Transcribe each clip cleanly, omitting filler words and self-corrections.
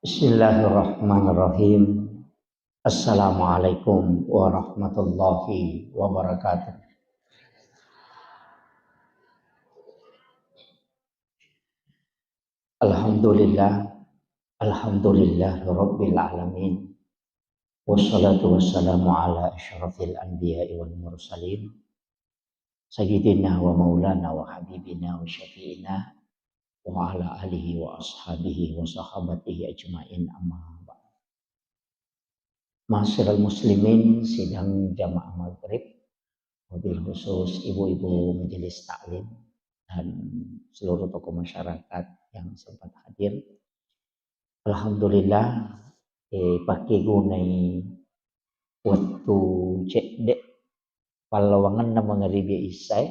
Bismillahirrahmanirrahim. Assalamualaikum warahmatullahi wabarakatuh. Alhamdulillah, alhamdulillah rabbil alamin. Wassalatu wassalamu ala asyrafil anbiya'i wal mursalin. Sayyidina wa maulana wa habibina wa syafi'ina wa ala alihi wa ashabihi wa sahabatihi ajma'in amma ba'd. Ma'asyiral muslimin, sidang jamaah maghrib, wabil khusus ibu-ibu majelis taklim dan seluruh tokoh masyarakat yang sempat hadir. Alhamdulillah pakai gunai waktu cek dek palawangan na mga ribi isay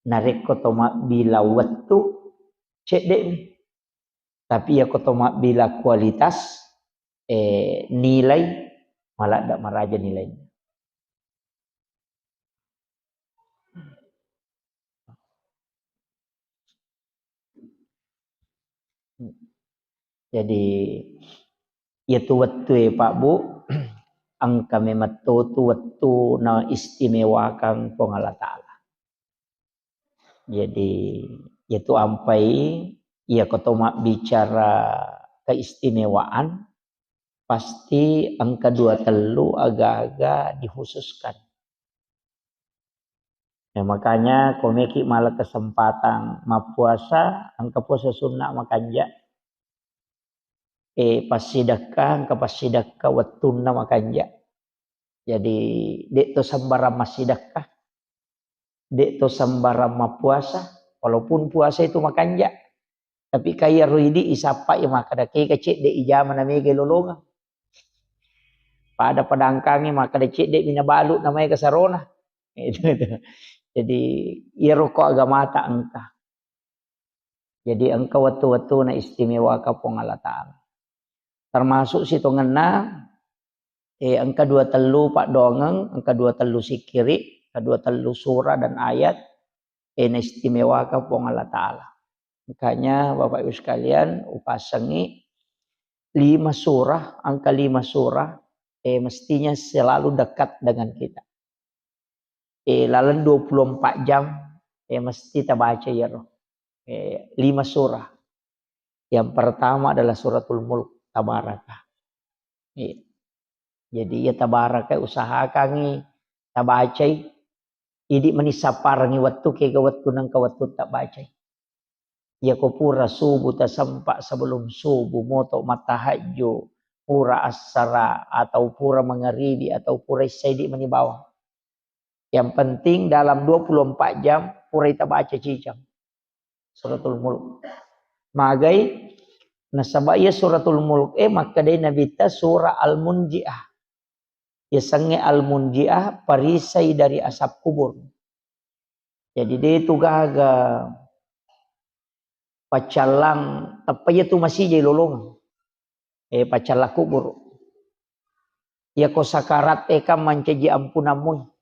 narik ko tomak bila waktu cek dek tapi ya ko tomak bila kualitas nilai malah dak maraja nilainya. Jadi itu waktu Pak Bu ang kami matutu waktu na istimewa kang Allah Ta'ala. Jadi itu ampai ia ketoma bicara keistimewaan pasti angka 23 agak-agak dikhususkan. Ya, makanya komeki malah kesempatan mapuasa angka puasa sunnah makanya pasidakah angka pasidakah wattunna makanya. Jadi dek to sambaram masidakah, dek to sambaram mapuasa, walaupun puasa itu makanya. Tapi kaya ruidi isapa ya maka dake kecik dek ijaman namanya lolonga. Pada pedangkangi maka dek dek minabalu namanya kesarona. Itu. Jadi ia rokok agama tak angka. Jadi angka waktu-waktu na istimewa kapong Allah Ta'ala. Termasuk situ ngena angka 23 pak dongeng, angka 23 sikiri, angka 23 surah dan ayat na istimewa kapong Allah Ta'ala. Makanya Bapak Ibu sekalian upasangi 5 surah, angka 5 surah mestinya selalu dekat dengan kita. Lalu 24 jam mesti kita baca ya roh. 5 surah. Yang pertama adalah suratul mulk tabarakah. Jadi ya tabarakah usahakan tabaca idi manisaparangi waktu ke waktu nang ke waktu tak baca. Ya ko pura subuh tasampak sebelum subuh moto matahajjo pura asara atau pura mangaribi atau pura isyaidi manibawa. Yang penting dalam 24 jam pura kita baca cicam. Suratul Mulk. Magai nasabaya suratul Mulk maka day nabita surah Al-Munji'ah. Ya sange Al-Munji'ah parisay dari asap kubur. Jadi dia itu gaga pacalang tapaya tu masih jay lolong. Pacala kubur. Ya ko sakarat kam mancaji ampunamun.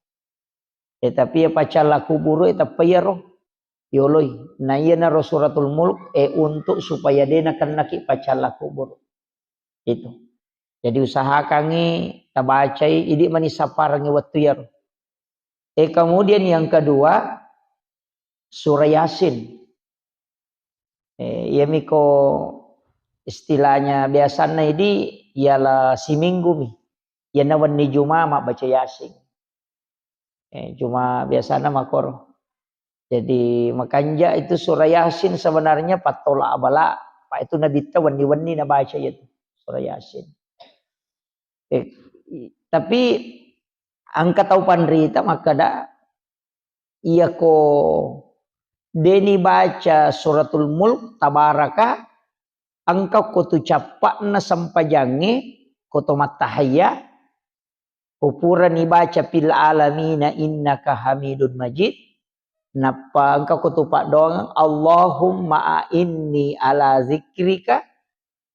Tapi ya pacala kubur tapaya roh. Yoloy, na iya na suratul mulk untuk supaya dia nakan naki pacala kubur. Itu. Jadi usahakan tabacai idi manisaparangi waktu ya. Kemudian yang kedua surah Yasin. Ya miko istilahnya biasanya ini ialah si minggu mi. Ya nawan ni Jumat mak baca Yasin. Cuma biasanya makor. Jadi makanya itu surah Yasin sebenarnya patola abala. Pak itu Nabi wani-wani na baca itu surah Yasin. Tapi angka tahu pandrita maka dah ia ko deni baca suratul mulk tabaraka angka ko tu capak na sampajange ko to matahaya upura ni baca fil alamina innaka hamidun majid. Napa engkau kutupak doang Allahumma inni ala zikrika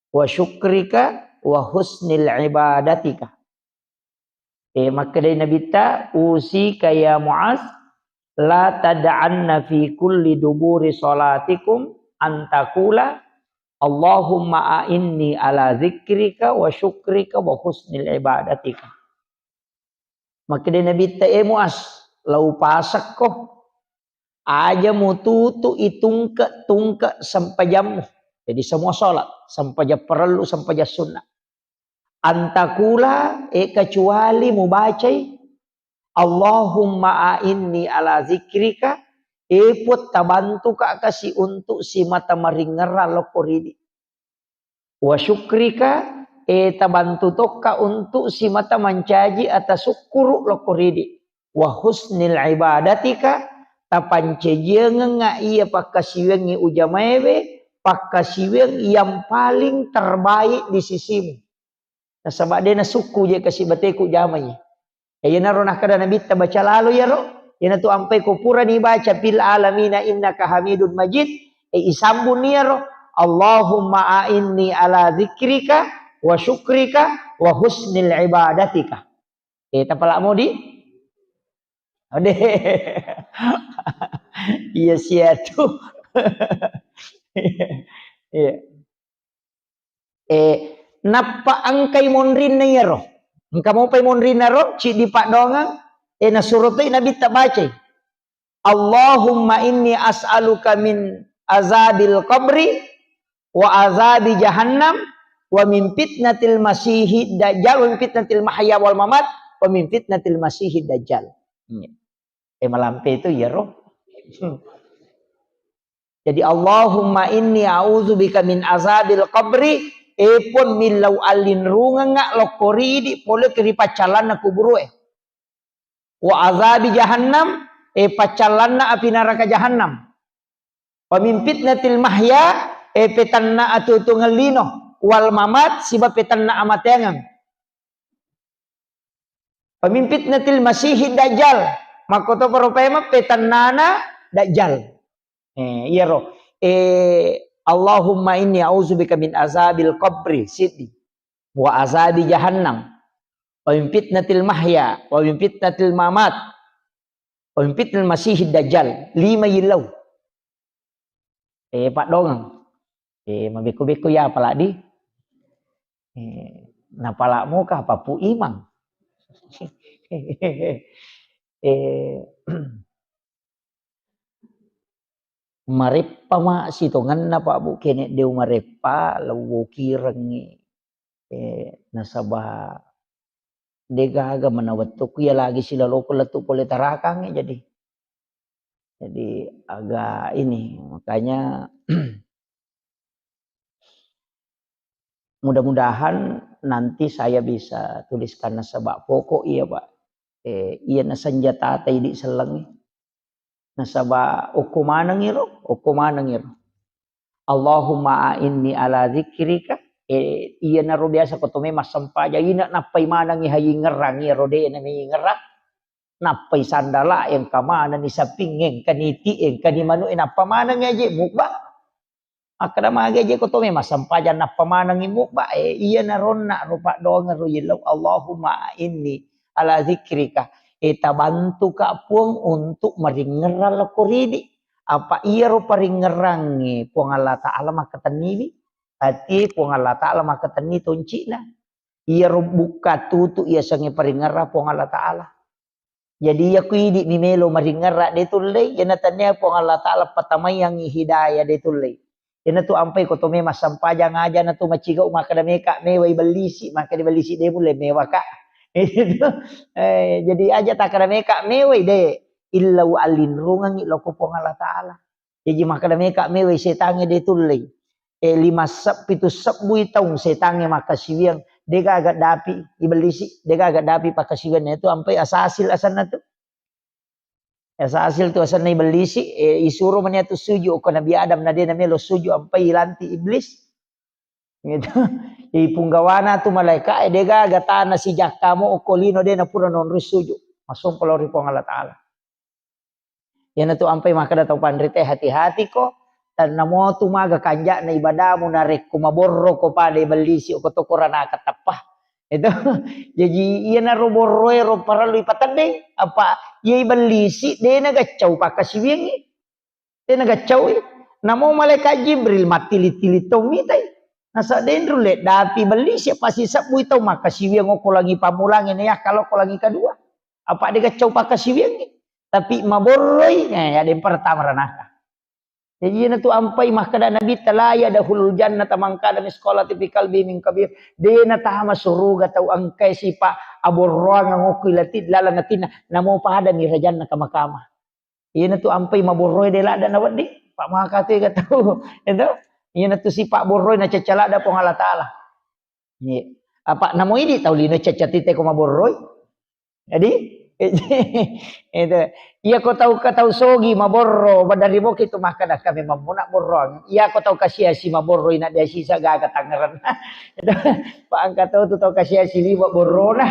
wa syukrika wa husnil ibadatika. Maka dari Nabi ta usika ya Muaz la tad'anna fi kulli duburi salatikum antakula Allahumma a'inni ala zikrika wa syukrika wa husnil ibadatika. Maka dia Nabi Muaz, lau pasak ko aja mututu itungka sampai jam. Jadi semua sholat sampai jam perlu sampai jam sunnah. Antakula kecuali mubacai Allahumma a'inni ala zikrika put tabantu ka kasi untuk si mata maringera lokoridi. Wa syukrika tabantu toka untuk si mata mancaji atas syukuru lokoridi. Wa husnil ibadatika tapancejenga nga iya pakasiwengi ujamaewe pakasiweng yang paling terbaik di sisimu. Nah sebab dia na suku je kasi bateku jamai. Ya na ronah kada nabi baca lalu ya ro. Yana tu ampai ko pura ni baca fil alamina innaka hamidun majid isambun ni ro Allahumma a'inni ala zikrika wa syukrika wa husnil ibadatika. Tapalak mo di? Ade. Iya sia tu. Iya. Napa angkai monrin na ro. Engka mo pay monrin na ro ci di pak dongang na surat itu Nabi tak baca. Allahumma inni as'aluka min azabil qabri wa azabi jahannam wa min fitnatil masihid dajjal wa min fitnatil mahya wal mamat wa min fitnatil masihid dajjal. Malampe itu ya roh. Jadi Allahumma inni a'udzubika min azabil qabri pun milau alin runga lokori di pole keri pacalan na kuburu wa azabi jahannam pacalanna api neraka jahannam wa min fitnatil mahya petanna atutu ngelino wal mamat siba petanna amatengang wa min fitnatil masihid dajjal makoto paropema petannana dajjal iya roh Allahumma inni a'udzubika min azabil qabri sidi wa azabi jahannam wa min fitnatil mahya wa min fitnatil mamat wa min fitnatil masihid dajjal 5 yilau pak dong mabiku-biku ya palak di na palakmu kah papu imang marepa ma sitongan na pak bu kene deu marepa lawu kirengi nasabah degaga manawattu ya lagi sila loko letu pole tarakang jadi agak ini makanya mudah-mudahan nanti saya bisa tuliskan nasabah pokok iya pak iya na senjata tai di selang nasabah ukumanang iro Allahumma inni ala zikrika iya na ro biasa ko tume masampaja ina napay manang ihayi ngerang rode na may ngerak napay sandala yang kamana ni sapingeng kaniti kanimano inapa manang aje mukba akada mage je ko tume masampaja napa manang mukba iya na ron na rupa doang ro yilaw Allahumma inni ala zikrika tabantu ka puang untuk maringeral ko ridi apa iya ro paringerangi puang Allah taala makataniwi hati puang Allah Ta'ala maka tani tonci na iya buka tutu iya sange paringara puang Allah Ta'ala jadi ya kuidi mimelo maringara detulay yana tanya puang Allah Ta'ala patamay yang hidayah detulay yana tu ampai ko to me masampaja ngaja na tu maciga maka meka mewai balisi maka dibalisi de mulai mewah ka jadi aja takara meka mewai de illa wa alin rungang loko puang Allah Ta'ala jadi maka meka mewai setange detulay 5 sep 7 sep bui taung setange makasiwiang dega agak dapi ibelisi dega agak dapi pakasiwian itu sampai asasil asana tu asasil tu asana ibelisi isuru mania tu suju ko nabi Adam na dia namelo suju sampai lanti iblis gitu punggawana tu malaika dega agak tanah si jakamo okolino de na pura non suju masuk pelori pong Allah Taala yana tu sampai maka datang pandrite hati-hati ko dan namo tumaga kanja na ibadamu narek kumaborro ko pa de balisi ko to korana katapah itu jadi iya na roborro paralu ipatade apa ye balisi de nagacau pakasiwingi de nagacau Namo malaikat Jibril matili-tili tomitai. Nasa dendro let dati beli siapa si sabu itu maka siwiang ko lagi pamulangin ya kalau ko lagi kedua. Apa dia kacau pakai siwiang ni. Tapi maboroi ya yang pertama ranaka. Jadi na tu ampai mahkada nabi talaya dahulul jannah tamangkada miskola tipikal bimin kabir. Dia na tahama suruga tau angkai sipa aborroang ngokui latid lalangatina namo pahada mirajan na kamakama. Iya na tu ampai maboroi de la dan awat di. Pak Mahakati kata itu iya na tu si Pak Boroi na cacala da pong Allah Taala. Iya. Apa namo ini tahu lino cacati te ko maboroi. Jadi itu iya ko tahu sogi maborro badari mo kito makada kami mamuna borong. Iya ko tahu kasih si maboroi na dia sisa gaga tangeran. Pak angkat tahu tu tahu kasih si liwa borona.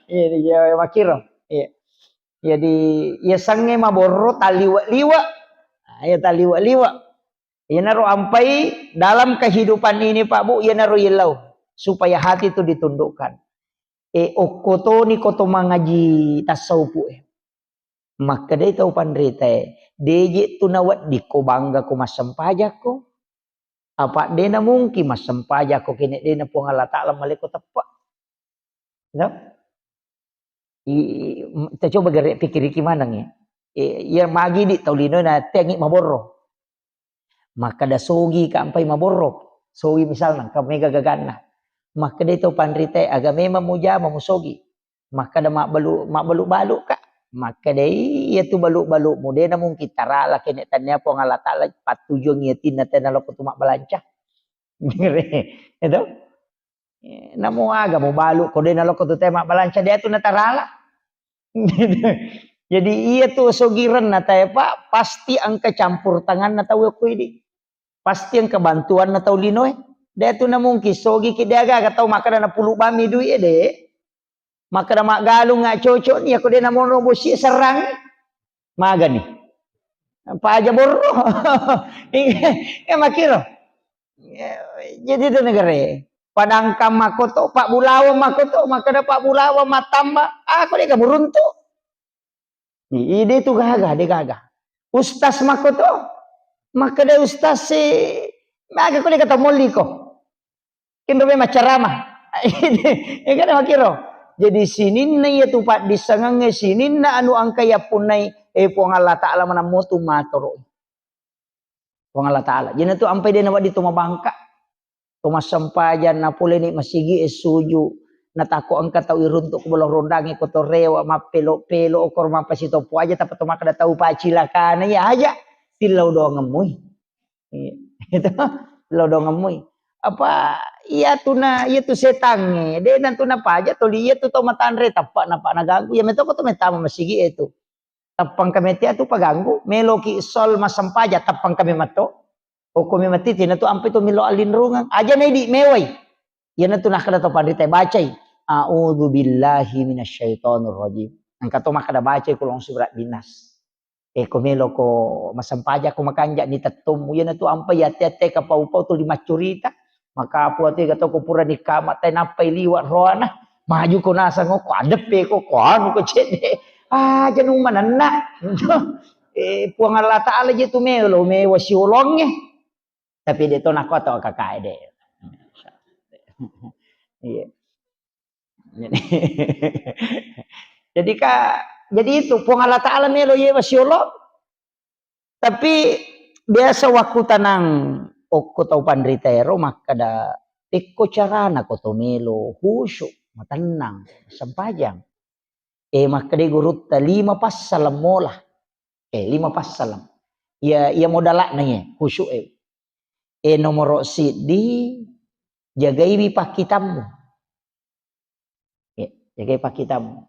Iya makiro. Iya. Jadi ya sange maborro taliwa-liwa. Ya taliwa-liwa. Ya naruh ampai dalam kehidupan ini Pak Bu, ya naruh yelau supaya hati itu ditundukkan. Okoto ni koto mangaji tasawufu. Maka dia tahu pandrita. Deje tu nawat di ko bangga ko masampajak ko. Apa dia na mungkin masampajak ko kini dia na po Allah Ta'ala maliko tepat. No? Kita coba pikir gimana nih. Ya magi di taulino na tengi maborro. Maka da sogi ka ampai maborro. Sogi misalnya ka mega gagana. Maka dia tahu pandrita aga memang muja mamusogi. Maka da mak balu ka. Maka dia ya tu balu mu dia na mungkin tarala kene tanya po ngala taala patujong yatin na tanalo ko tumak balancah. Itu. Namo aga mo balu ko dia nalo ko tu tema balancah dia tu na tarala. Jadi iya tuh sogiran na tayo Pak, pasti ang kecampur tangan na tayo ko ini. Pasti ang kebantuan na tayo linoy. Dia tuh na mungkin sogi kidaga katau maka na pulu bami duit de. Maka na magalung nga cocok ni ako din na mono bosi serang. Maga ni. Pa aja borro. Makiro. Jadi itu negara. Padangkam makoto Pak Bulawa makoto maka na Pak Bulawa matamba. Ako dia kaburunto. Ide tu gagah, dia gagah. Ustaz makoto, maka dia ustaz si, maka ko dia kata moli ko. Kendo be macarama. Ini kan makiro. Jadi sinin na iya tu Pak disangange sinin na anu angkaya punai puang Allah Taala mana motu matoro. Puang Allah Taala. Jadi tu ampai dia nawat di tuma bangka. Tuma sampajan na pule ni masigi esuju. Natako ang kataw iruntok ko bolong rondangi ko to rewa mapelo-pelo okor mapasito po aja tapi to makada tahu pacilakana ya aja tilaw do ngamoy. Itu tilaw do ngamoy. Apa iya tu setange de nantu na paja to liya tu to matanre tapak na pa naganggu ya meto ko to metama masigi itu. Tapang kami tia tu paganggu meloki sol masampaja tapang kami mato. O kami matiti na to ampe to milo alinrungan aja na di meway. Yan na tunah kada to pandita bacay. A'udzu billahi minasyaitonir rajim. Ang kato makada bacay kulong surat binas. Kumelo ko masampaja ko makanja ni tatum. Yan na to ampay ate kapau-pau to lima curita. Makapu ate kato ko pura ni kamat tay napay liwat roana. Maju ko nasa ngo ko adepe ko ano ko chede. Janung manana. Puang Allah Ta'ala je tu melo me wasiulongnya. Tapi dia to nakoto kakak de. Iya. Jadi itu puang Allah Ta'ala melo ye wasiolo. Tapi biasa waktu tanang ko tau pandritero makada ikko carana ko to melo husyuk matenang sempajang. Makada gurut 5 pas salam mola. 5 pas salam. Ya modalak nanya husyuk nomor di jagai pak kitammu. Jagai pak kitammu.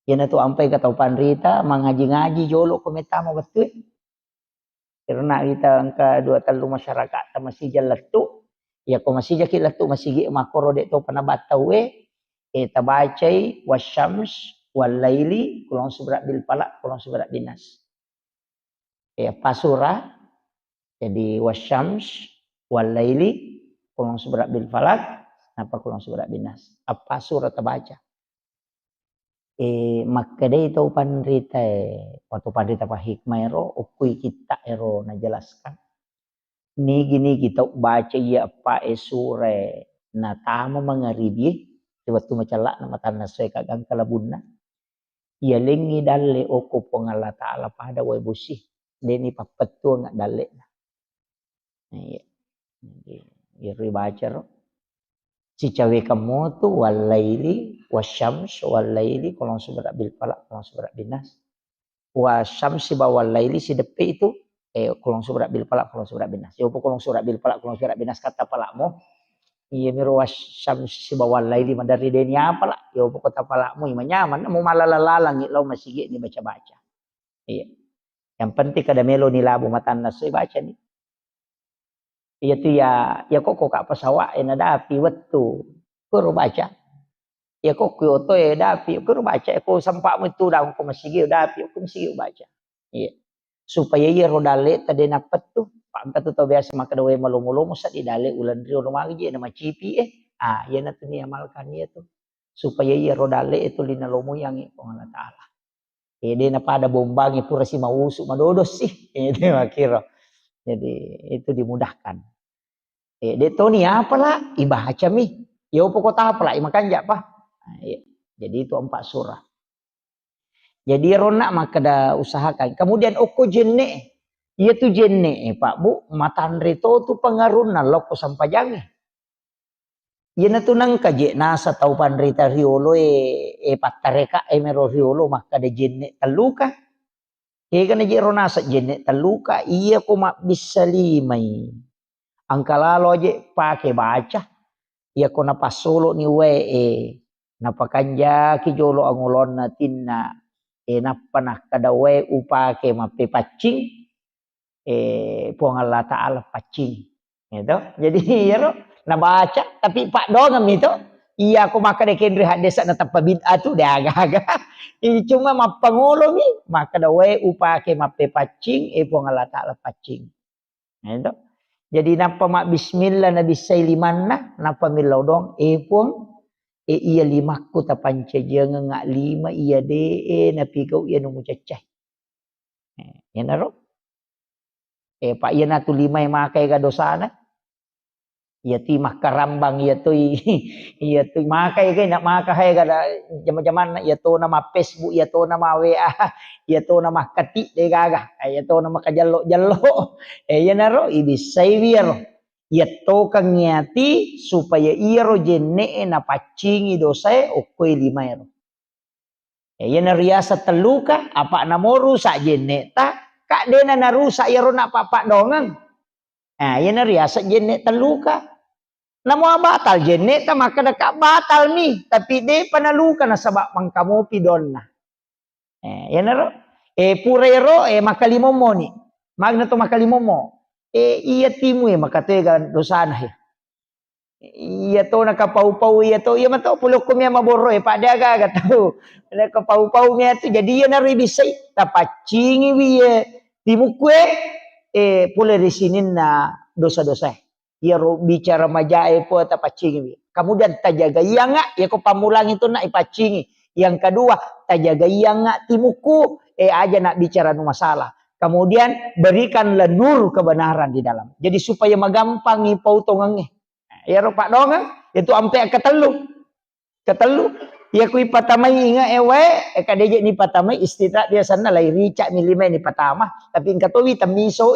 Yan tu ampai kata pandrita mengaji-ngaji jolo kometama betul. Karena kita angka 2 talu masyarakat masih jalatu. Ya ko masih jakit latu masih makoro dek to panabataw tabacay wasyams wal laili kulong subrat bil falak kulong subrat binas. Pasura jadi wasyams wal laili kulong subrat bil falak napa kulong subrat binas. Apa surat baca? Maka dai tau pandrita waktu pandrita pa hikmah ero ukui kita ero na jelaskan nigi kita baca ya apa sure na tama mangaribi waktu macala na matan na soy kagang kalabunna ya lengi dalle oko pongala taala pada way busi deni papatu nga dalle na ya baca ro si cawe kamu tu walaili wasyams walaili kolong subra bil falak kolong subra binas wasyamsi walaili si depe itu kolong subra bil falak kolong subra binas yo kolong subra bil falak kolong subra binas kata palakmu iya miro wasyamsi walaili madari deni apa lah yo kata palakmu nyaman mau malalalalang lo masih ni baca-baca iya yang penting kada melo ni labu matan nasoy baca ni iya tu ya kok kak pasawa na dapi wetu kuro baca ya kok kyoto dapi kuro baca ko sampak mo itu daw ko masigi dapi ko masigi baca iya supaya iya rodale tadi napet tu pangkat tu biasa maka dawe malumulo mo sa didale ulan rio lumagi na macipi ya na tu ni amalkan iya tu supaya iya rodale itu linalomo yang Allah taala de na pada bombangi pura si mausu madodos sih itu makiro. Jadi itu dimudahkan. De Tony apalah ibaca mi. Ya upo kota apalah makanya apa. Jadi itu 4 surah. Jadi rona maka da usahakan. Kemudian oko jenne. Iya tu jenne Pak Bu. Matan rito tu pengaruna loko sampajange. Iya na tunang kaje nasa tau panrita riolo patareka mero riolo maka da jenne taluka. Kaya na jero nasa jenne taluka iya ko bisa limay. Angkalalo aja pakai baca. Iya ko napasolo ni napakanja ki jolo angulon natin na napanah kada upake mapepacing puang Allah Ta'ala pacing. Gitu. Jadi ya nabaca tapi pak dongam itu iya ko maka dekendri hadesa na tapabid'a tu dah agak-agak. Ini cuma mapangulo mi maka dawe upake mapepacing puang Allah Ta'ala pacing. Gitu. Jadi napa mak bismillah nabi sailimanna napa milau dong pun iya limaku ta panca jangan ngak lima iya napi kau iya nunggu cacah. Ya naro. Pak iya natu lima yang makai ka dosana. Iya timah karambang iya tu makai ka nak makai ka zaman-zaman iya tu nama Facebook iya tu nama WA iya tu nama kati de gagah iya tu nama kajallo iya naro ibisai biar iya to kang nyati supaya iya ro jenne na pacingi dosa okoi lima ero iya na riasa teluka apa namoru sa jenne ta kak dena narusa iya ro nak papak dongang iya na riasa jenne teluka namo batal jenne ta maka dekat batal mi tapi de panaluka na sabab mangkamu pidonna ya naro purero makalimomo ni magna to makalimomo iya timu maka tega dosana iya to nakapau-pau iya to iya mato pulukum ya maboro pada aga tahu nakapau-pau nya tu jadi ya nari bisai tapacingi wiye timukwe pule di sini na dosa-dosa ya bicara majae po tapacingi. Kemudian tajaga iya ya ko pamulang itu nak ipacingi. Yang kedua tajaga iya timuku aja nak bicara nu masalah. Kemudian berikanlah nur kebenaran di dalam. Jadi supaya magampang ipau tongange. Ya ro Pak Dong itu ampe ketelu. Ya ku ipatamai inga kadeje ni patamai istirahat dia sana lai rica milime ni patama tapi engkatowi tamiso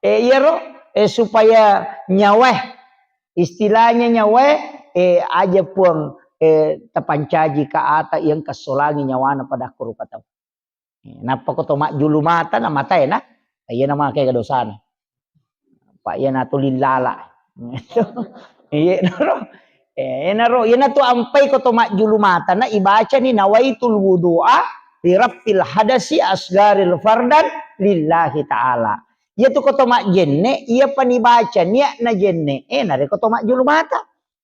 iya ro supaya nyaweh istilahnya nyaweh aja puang tapancaji ka ata yang kasolangi nyawana pada kuru patau napa ko to mak julu mata na mata na iya nama kay kadosana pak iya na tulilala iya naro iya na to ampay ko to mak julu mata na ibaca ni nawaitul wudu'a li rafil hadasi asgaril fardan lillahi ta'ala. Ia tu koto mak jenne, ia panibaca niat na jenne. Nare koto mak julu mata.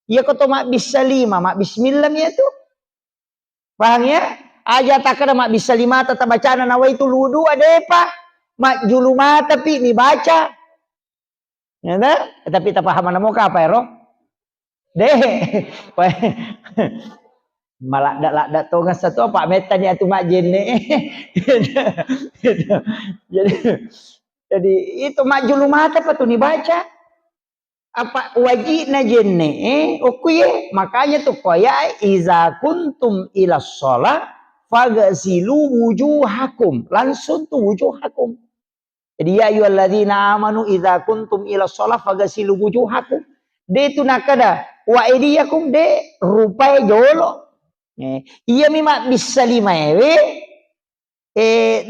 Ia koto mak bisalima, mak bismillah ia tu. Paham ya? Aja takkan mak bisalima tata bacana nawaitul wudu ada apa? Mak julu mata pi ni baca. Ya tapi tak paham nama apa ya roh? Deh. malak-dak tonga satu apa metan ya tu mak jene. jadi jadi itu mak julu mata apa tuh nih baca apa wajib na jenne okuye makanya tuh koya iza kuntum ila sholat fagasilu wujuhakum langsung tuh wujuhakum. Jadi ya ayyuhalladzina amanu idza kuntum ila sholat fagasilu wujuhakum. De itu nakada wa idiyakum de rupai jolo. Iya mima bisa lima ewe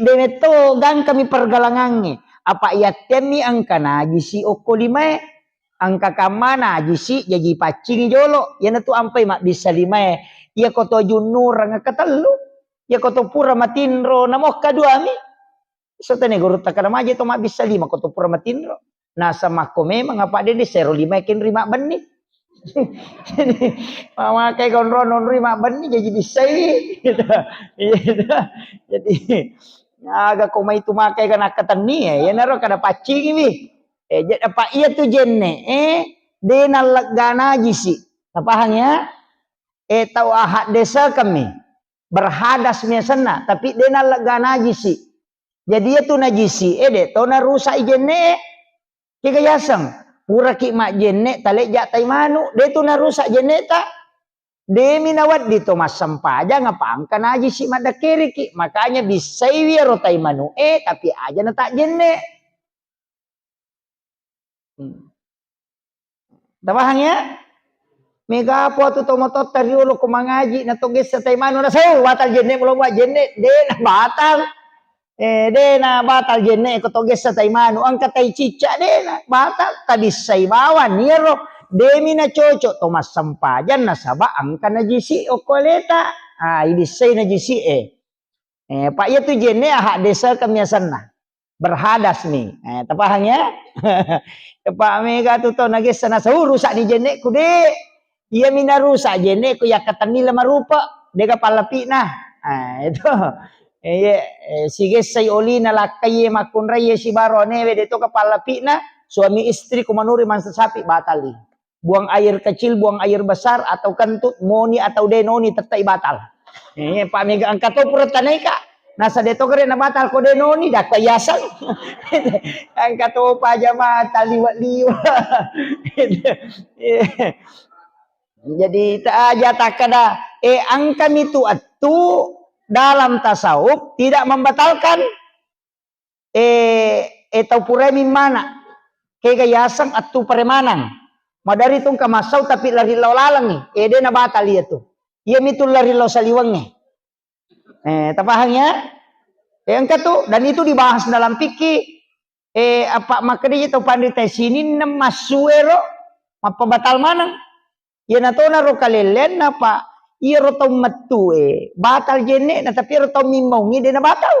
demeto gang kami pergalangannya apa yatemi angka najisi oko lima angka kamana jisi jadi pacing jolo ya tu ampai mak bisa lima ya koto junur nga katelu ya koto pura matinro namo kadua mi sotene guru takana maje to mak bisa lima koto pura matinro nah sama ko memang apa de sero lima ken rima benih. Jadi mama kayak gondron rima benih jadi bisa ini gitu. Jadi agak koma itu makai kana katani ya naro kada pacing ini apa iya tuh jenne dena legana jisi paham ya tahu ahad desa kami berhadas miasana tapi dena legana jisi jadi itu najisi de tau na rusak jenne kika yasang pura ki mak jenne talek jak tai manu de tu na rusak jenne ta de minawat di to masampa aja ngapa angkan aja si mada kiri ki makanya bisa wi rotai manu tapi aja na tak jenne. Tabahang ya mega po tu tomotot tariolo ko mangaji na toges sa tai manu na sayo batal jenne belum buat jenne de na batal de na batal jenne ko toges sa tai manu ang katay cica de na batal tabisay bawan niro demi na cocok Thomas sampajan na saba angka na jisi o koleta ibisay na jisi pak ya tu jenne ahak desa kamiasan na berhadas nih tapahang ya pak mega tu to nagis sana sa rusak di jenne ku de iya mina rusak jenne ku ya katanila marupa de kapalapi na itu sige say oli na lakay makun raye si barone we de to kapalapi na suami istri kumanuri mansa sapi batali buang air kecil, buang air besar, atau kentut, moni atau denoni tetap batal. Pak mega angkat to puratanay ka. Nasa deto kare na batal ko denoni dak kayasan. Angkat to pa jama taliwat-liwa. Jadi tak aja takada angkam itu atu dalam tasawuf tidak membatalkan tau puremi mana kegayasang atu peremanan. Madari tong kamasau tapi lari lalang nih. Dia na batal dia tuh. Ia mitul lari lau saliwangnya. Tapahang ya? Angkat tuh dan itu dibahas dalam fikih. Apa makanya itu pandai sini namasuero apa batal mana? Ya na to na ro kalelen apa? Ia ro tau metu batal jene na tapi ro tau mimongi dia na batal.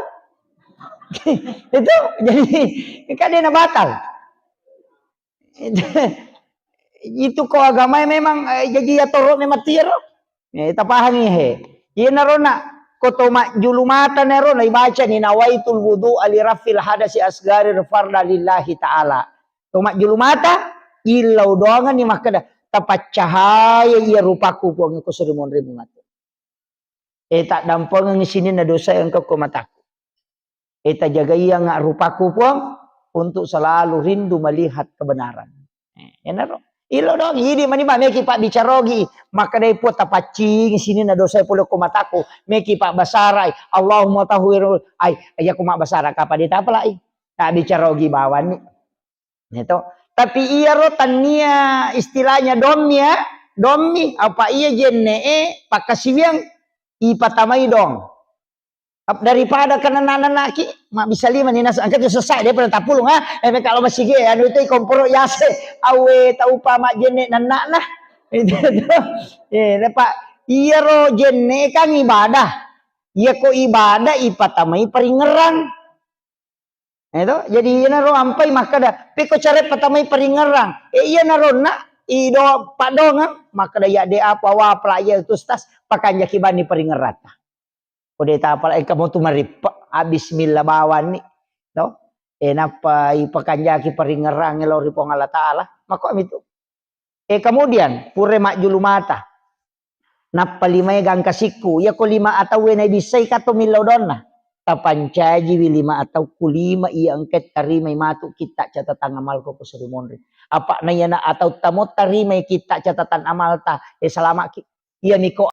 Itu jadi kan dia na batal. Itu kok agama memang jadi ya torok memang tiro kita pahami iya narona kotoma julu mata narona ibaca ni nawaitul wudu ali rafil hadasi asgari farda lillahi ta'ala toma julu mata ilau doangan ni makada tapat cahaya iya rupaku puang ko serimon ribu mata tak dampang ngisini na dosa yang kau mataku tak jaga iya ngak rupaku puang untuk selalu rindu melihat kebenaran ya naro ilo dong, ini mani ba meki pak bicarogi, maka dai po tapacing sini na dosa pulo kumataku, meki pak basarai, Allahumma tahwirul, ay kuma basara kapa di tapalai, tak bicarogi bawan itu. Tapi iya rotan nia istilahnya domi apa iya jenne pak kasiwiang ipatamai dong. Daripada kena nanaki mak bisa lima ni nas angkat selesai dia pernah tapulung kalau masih ge anu itu komporo yase awe tau pa mak jenne nanak nah itu pak iya ro jenne kan ibadah iya ko ibadah ipatamai peringeran itu jadi iya ro ampai maka dah peko caret patamai peringeran iya naro nak ido padongan maka dah ya de apa wa playa itu tas pakan jakibani peringeran udah tapal kamu tu marip bismillah bawan ni no napa ipakanjaki peringerang lori pong Allah taala maka itu kemudian pure mak julu mata Napalimay gang kasiku. Ya ko 5 atau na bisay ka tumilaw doon na. Tapancaji wi 5 atau kulima iya angket tarimay matu kita catatan amal ko kusurimonri. Apa na yan na atau tamot tarimay kita catatan amal ta. Selama iya niko